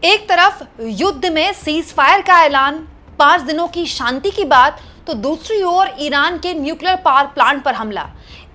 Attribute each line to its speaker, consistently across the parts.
Speaker 1: एक तरफ युद्ध में सीज फायर का ऐलान, 5 दिनों की शांति की बात, तो दूसरी ओर ईरान के न्यूक्लियर पावर प्लांट पर हमला।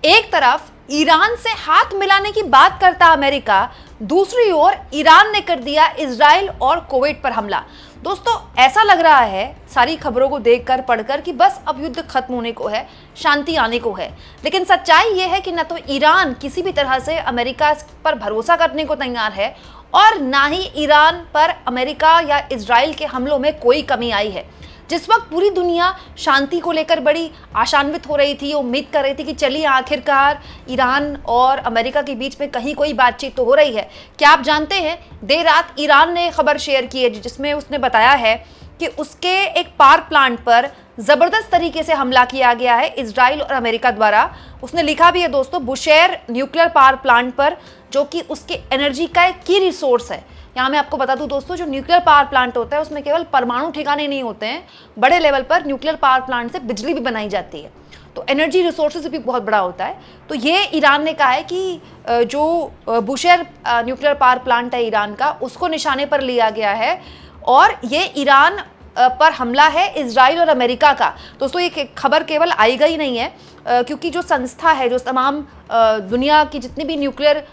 Speaker 1: एक तरफ ईरान से हाथ मिलाने की बात करता अमेरिका, दूसरी ओर ईरान ने कर दिया इजराइल और कुवैत पर हमला। दोस्तों, ऐसा लग रहा है सारी खबरों को देखकर पढ़कर कि बस अब युद्ध खत्म होने को है, शांति आने को है। लेकिन सच्चाई यह है कि न तो ईरान किसी भी तरह से अमेरिका पर भरोसा करने को तैयार है और ना ही ईरान पर अमेरिका या इजराइल के हमलों में कोई कमी आई है। जिस वक्त पूरी दुनिया शांति को लेकर बड़ी आशान्वित हो रही थी, उम्मीद कर रही थी कि चलिए आखिरकार ईरान और अमेरिका के बीच में कहीं कोई बातचीत तो हो रही है। क्या आप जानते हैं, देर रात ईरान ने खबर शेयर की है जिसमें उसने बताया है कि उसके एक पावर प्लांट पर ज़बरदस्त तरीके से हमला किया गया है इजराइल और अमेरिका द्वारा। उसने लिखा भी है दोस्तों, बुशेर न्यूक्लियर पावर प्लांट पर, जो कि उसके एनर्जी का एक की रिसोर्स है। यहाँ मैं आपको बता दूं दोस्तों, जो न्यूक्लियर पावर प्लांट होता है उसमें केवल परमाणु ठिकाने नहीं होते हैं, बड़े लेवल पर न्यूक्लियर पावर प्लांट से बिजली भी बनाई जाती है, तो एनर्जी रिसोर्सेज भी बहुत बड़ा होता है। तो ये ईरान ने कहा है कि जो बुशेर न्यूक्लियर पावर प्लांट है ईरान का, उसको निशाने पर लिया गया है और ये ईरान पर हमला है इजराइल और अमेरिका का। दोस्तों, ये खबर केवल आई गई नहीं है, क्योंकि जो संस्था है जो तमाम दुनिया की जितनी भी न्यूक्लियर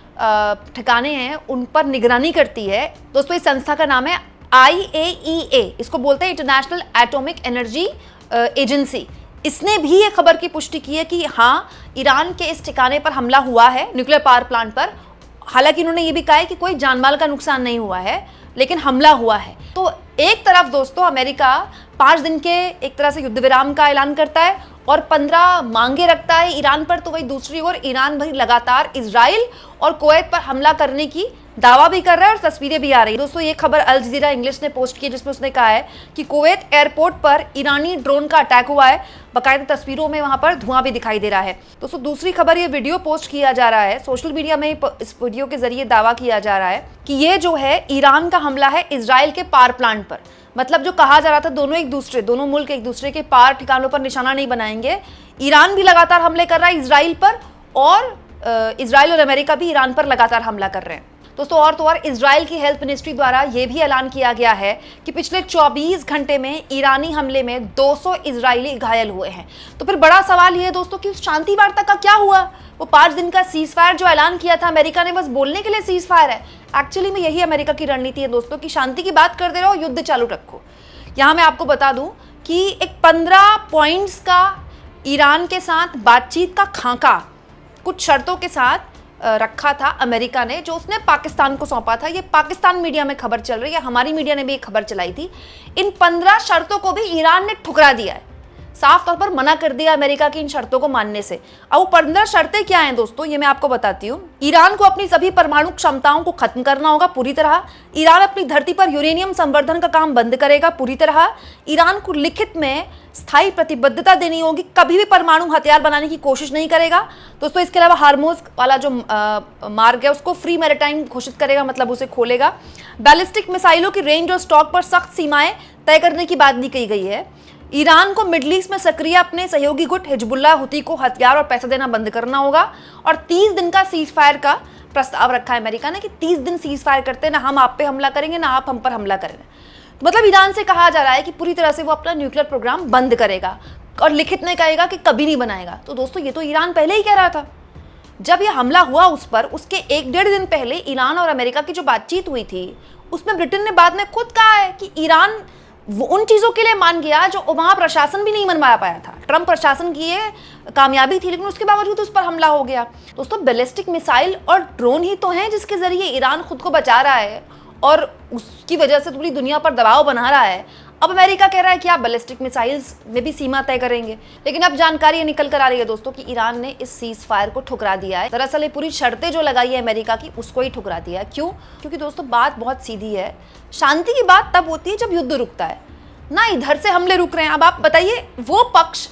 Speaker 1: ठिकाने हैं उन पर निगरानी करती है, दोस्तों इस संस्था का नाम है IAEA, इसको बोलते हैं इंटरनेशनल एटॉमिक एनर्जी एजेंसी। इसने भी ये खबर की पुष्टि की है कि हाँ, ईरान के इस ठिकाने पर हमला हुआ है, न्यूक्लियर पावर प्लांट पर। हालांकि उन्होंने ये भी कहा है कि कोई जानमाल का नुकसान नहीं हुआ है, लेकिन हमला हुआ है। तो एक तरफ दोस्तों अमेरिका 5 दिन के एक तरह से युद्ध विराम का ऐलान करता है और 15 मांगे रखता है ईरान पर, तो वही दूसरी ओर ईरान भाई लगातार इजराइल और कुवैत पर हमला करने की दावा भी कर रहा है और तस्वीरें भी आ रही है। दोस्तों, ये खबर अल जजीरा इंग्लिश ने पोस्ट की है जिसमें उसने कहा है कि कुवैत एयरपोर्ट पर ईरानी ड्रोन का अटैक हुआ है, बाकायदा तस्वीरों में वहां पर धुआं भी दिखाई दे रहा है। दोस्तों, दूसरी खबर, ये वीडियो पोस्ट किया जा रहा है सोशल मीडिया में, इस वीडियो के जरिए दावा किया जा रहा है कि ये जो है ईरान का हमला है इजराइल के पावर प्लांट पर। मतलब जो कहा जा रहा था दोनों मुल्क एक दूसरे के पार ठिकानों पर निशाना नहीं बनाएंगे, ईरान भी लगातार हमले कर रहा है इजराइल पर और इजराइल और अमेरिका भी ईरान पर लगातार हमला कर रहे हैं। दोस्तों, और तो और इजराइल की हेल्थ मिनिस्ट्री द्वारा यह भी ऐलान किया गया है कि पिछले 24 घंटे में ईरानी हमले में 200 इजरायली घायल हुए हैं। तो फिर बड़ा सवाल ये है दोस्तों कि शांति वार्ता का क्या हुआ? वो 5 दिन का सीज फायर जो ऐलान किया था अमेरिका ने, बस बोलने के लिए सीज फायर है। एक्चुअली में यही अमेरिका की रणनीति है दोस्तों कि शांति की बात करते रहो, युद्ध चालू रखो। यहाँ मैं आपको बता दूं कि एक 15 पॉइंट्स का ईरान के साथ बातचीत का खाका कुछ शर्तों के साथ रखा था अमेरिका ने, जो उसने पाकिस्तान को सौंपा था। ये पाकिस्तान मीडिया में खबर चल रही है, हमारी मीडिया ने भी एक खबर चलाई थी। इन 15 शर्तों को भी ईरान ने ठुकरा दिया है, साफ तौर पर मना कर दिया अमेरिका की इन शर्तों को मानने से। अब वो 15 शर्तें क्या हैं दोस्तों, ये मैं आपको बताती हूँ। ईरान को अपनी सभी परमाणु क्षमताओं को खत्म करना होगा पूरी तरह। ईरान अपनी धरती पर यूरेनियम संवर्धन का काम बंद करेगा पूरी तरह। ईरान को लिखित में स्थायी प्रतिबद्धता देनी होगी, कभी भी परमाणु हथियार बनाने की कोशिश नहीं करेगा। दोस्तों, इसके अलावा हार्मोज वाला जो मार्ग है उसको फ्री मैरिटाइम घोषित करेगा, मतलब उसे खोलेगा। बैलिस्टिक मिसाइलों की रेंज और स्टॉक पर सख्त सीमाएं तय करने की बात भी कही गई है। ईरान को मिडल ईस्ट में सक्रिय अपने सहयोगी गुट हिजबुल्लाह हुती को हथियार और पैसा देना बंद करना होगा। और 30 दिन का सीज फायर का प्रस्ताव रखा है अमेरिका ने कि 30 दिन सीज फायर करते हैं, ना हम आप पे हमला करेंगे ना आप हम पर हमला करेंगे। मतलब ईरान से कहा जा रहा है कि पूरी तरह से वो अपना न्यूक्लियर प्रोग्राम बंद करेगा और लिखित में कहेगा कि कभी नहीं बनाएगा। तो दोस्तों, ये तो ईरान पहले ही कह रहा था। जब ये हमला हुआ उस पर, उसके 1-1.5 दिन पहले ईरान और अमेरिका की जो बातचीत हुई थी उसमें ब्रिटेन ने बाद में खुद कहा है कि ईरान वो उन चीज़ों के लिए मान गया जो वहाँ प्रशासन भी नहीं मनवा पाया था। ट्रंप प्रशासन की ये कामयाबी थी, लेकिन उसके बावजूद उस पर हमला हो गया। दोस्तों, बैलिस्टिक मिसाइल और ड्रोन ही तो हैं जिसके जरिए ईरान खुद को बचा रहा है और उसकी वजह से पूरी दुनिया पर दबाव बना रहा है। अब अमेरिका कह रहा है कि आप बैलिस्टिक मिसाइल्स में भी सीमा तय करेंगे, लेकिन अब जानकारी ये निकल कर आ रही है दोस्तों कि ईरान ने इस सीज फायर को ठुकरा दिया है। दरअसल ये पूरी शर्तें जो लगाई है अमेरिका की, उसको ही ठुकरा दिया है। क्यों? क्योंकि दोस्तों, बात बहुत सीधी है। शांति की बात तब होती है जब युद्ध रुकता है, ना इधर से हमले रुक रहे हैं। अब आप बताइए, वो पक्ष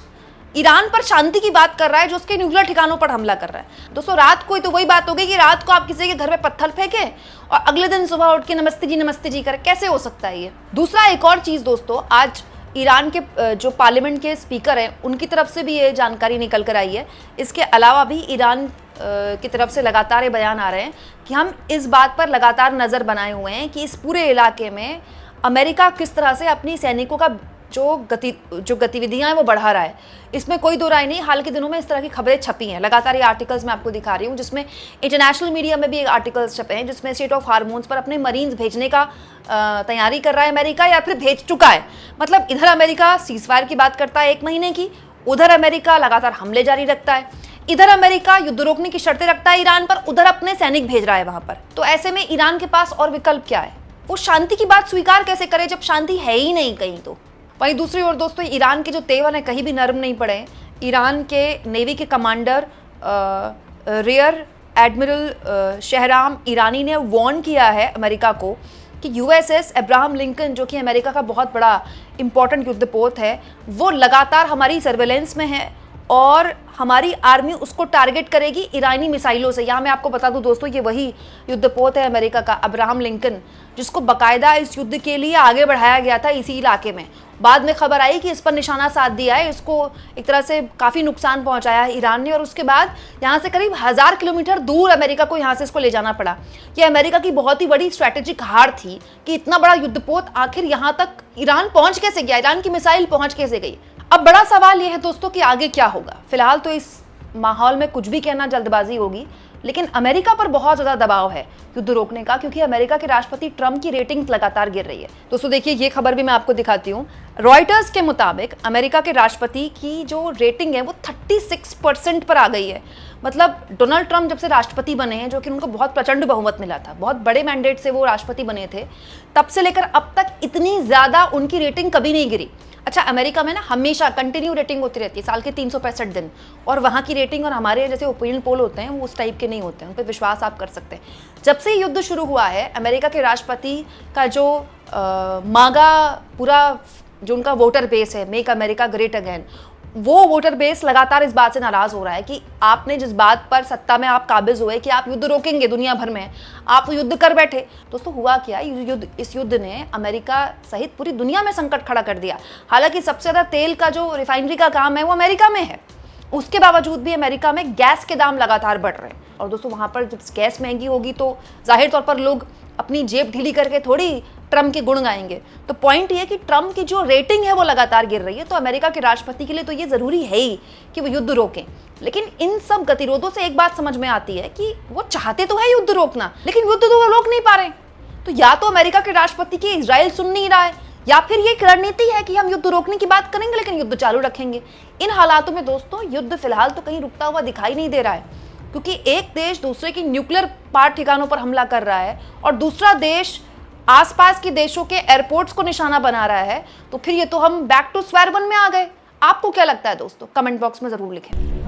Speaker 1: ईरान पर शांति की बात कर रहा है जो उसके न्यूक्लियर ठिकानों पर हमला कर रहा है। दोस्तों, रात को ही तो वही बात होगी कि रात को आप किसी के घर पे पत्थर फेंके और अगले दिन सुबह उठ के नमस्ते जी करें। कैसे हो सकता है ये? दूसरा, एक और चीज़ दोस्तों, आज ईरान के जो पार्लियामेंट के स्पीकर हैं उनकी तरफ से भी ये जानकारी निकल कर आई है। इसके अलावा भी ईरान की तरफ से लगातार ये बयान आ रहे हैं कि हम इस बात पर लगातार नज़र बनाए हुए हैं कि इस पूरे इलाके में अमेरिका किस तरह से अपनी सैनिकों का जो गतिविधियां हैं वो बढ़ा रहा है। इसमें कोई दो राय नहीं। हाल के दिनों में इस तरह की खबरें छपी हैं, लगातार ये आर्टिकल्स मैं आपको दिखा रही हूँ, जिसमें इंटरनेशनल मीडिया में भी एक आर्टिकल्स छपे हैं जिसमें स्टेट ऑफ हार्मोन्स पर अपने मरीन्स भेजने का तैयारी कर रहा है अमेरिका, या फिर भेज चुका है। मतलब इधर अमेरिका सीज फायर की बात करता है 1 महीने की, उधर अमेरिका लगातार हमले जारी रखता है। इधर अमेरिका युद्ध रोकने की शर्तें रखता है ईरान पर, उधर अपने सैनिक भेज रहा है वहां पर। तो ऐसे में ईरान के पास और विकल्प क्या है? वो शांति की बात स्वीकार कैसे करे जब शांति है ही नहीं कहीं। तो वहीं दूसरी ओर दोस्तों, ईरान के जो तेवर हैं कहीं भी नरम नहीं पड़े। ईरान के नेवी के कमांडर रियर एडमिरल शहराम ईरानी ने वार्न किया है अमेरिका को कि यूएसएस अब्राहम लिंकन, जो कि अमेरिका का बहुत बड़ा इंपॉर्टेंट युद्धपोत है, वो लगातार हमारी सर्वेलेंस में है और हमारी आर्मी उसको टारगेट करेगी ईरानी मिसाइलों से। यहाँ मैं आपको बता दूं दोस्तों, ये वही युद्धपोत है अमेरिका का अब्राहम लिंकन, जिसको बाकायदा इस युद्ध के लिए आगे बढ़ाया गया था इसी इलाके में। बाद में खबर आई कि इस पर निशाना साध दिया है, इसको एक तरह से काफ़ी नुकसान पहुंचाया है ईरान ने, और उसके बाद यहाँ से करीब 1000 किलोमीटर दूर अमेरिका को यहाँ से इसको ले जाना पड़ा। ये अमेरिका की बहुत ही बड़ी स्ट्रैटेजिक हार थी कि इतना बड़ा युद्धपोत आखिर यहाँ तक ईरान पहुंच कैसे गया, ईरान की मिसाइल पहुंच कैसे गई। अब बड़ा सवाल यह है दोस्तों कि आगे क्या होगा। फिलहाल तो इस माहौल में कुछ भी कहना जल्दबाजी होगी, लेकिन अमेरिका पर बहुत ज़्यादा दबाव है युद्ध रोकने का, क्योंकि अमेरिका के राष्ट्रपति ट्रंप की रेटिंग लगातार गिर रही है। दोस्तों देखिए, ये खबर भी मैं आपको दिखाती हूँ। रॉयटर्स के मुताबिक अमेरिका के राष्ट्रपति की जो रेटिंग है वो 36% पर आ गई है। मतलब डोनाल्ड ट्रंप जब से राष्ट्रपति बने हैं, जो कि उनको बहुत प्रचंड बहुमत मिला था, बहुत बड़े मैंडेट से वो राष्ट्रपति बने थे, तब से लेकर अब तक इतनी ज़्यादा उनकी रेटिंग कभी नहीं गिरी। अच्छा, अमेरिका में ना हमेशा कंटिन्यू रेटिंग होती रहती है, साल के 365 दिन, और वहाँ की रेटिंग और हमारे जैसे ओपिनियन पोल होते हैं वो उस टाइप के नहीं होते हैं, उन पर विश्वास आप कर सकते हैं। जब से युद्ध शुरू हुआ है, अमेरिका के राष्ट्रपति का जो मागा पूरा जो उनका वोटर बेस है, मेक अमेरिका ग्रेट अगेन, वो वोटर बेस लगातार इस बात से नाराज हो रहा है कि आपने जिस बात पर सत्ता में आप काबिज हुए कि आप युद्ध रोकेंगे दुनिया भर में, आप तो युद्ध कर बैठे। दोस्तों हुआ क्या, इस युद्ध ने अमेरिका सहित पूरी दुनिया में संकट खड़ा कर दिया। हालांकि सबसे ज़्यादा तेल का जो रिफाइनरी का काम है वो अमेरिका में है, उसके बावजूद भी अमेरिका में गैस के दाम लगातार बढ़ रहे हैं। और दोस्तों वहाँ पर जब गैस महंगी होगी तो जाहिर तौर पर लोग अपनी जेब ढीली करके थोड़ी ट्रम्प के गुण गाएंगे। तो पॉइंट ये कि ट्रम्प की जो रेटिंग है वो लगातार गिर रही है, तो अमेरिका के राष्ट्रपति के लिए तो ये ज़रूरी है ही कि वो युद्ध रोकें। लेकिन इन सब गतिरोधों से एक बात समझ में आती है कि वो चाहते तो है युद्ध रोकना, लेकिन युद्ध तो वो रोक नहीं पा रहे। तो या तो अमेरिका के राष्ट्रपति की इजराइल सुन नहीं रहा है, या फिर ये एक रणनीति है कि हम युद्ध रोकने की बात करेंगे लेकिन युद्ध चालू रखेंगे। इन हालातों में दोस्तों युद्ध फिलहाल तो कहीं रुकता हुआ दिखाई नहीं दे रहा है, क्योंकि एक देश दूसरे की न्यूक्लियर पावर ठिकानों पर हमला कर रहा है और दूसरा देश आसपास के देशों के एयरपोर्ट्स को निशाना बना रहा है। तो फिर ये तो हम बैक टू स्क्वायर वन में आ गए। आपको क्या लगता है दोस्तों? कमेंट बॉक्स में जरूर लिखें।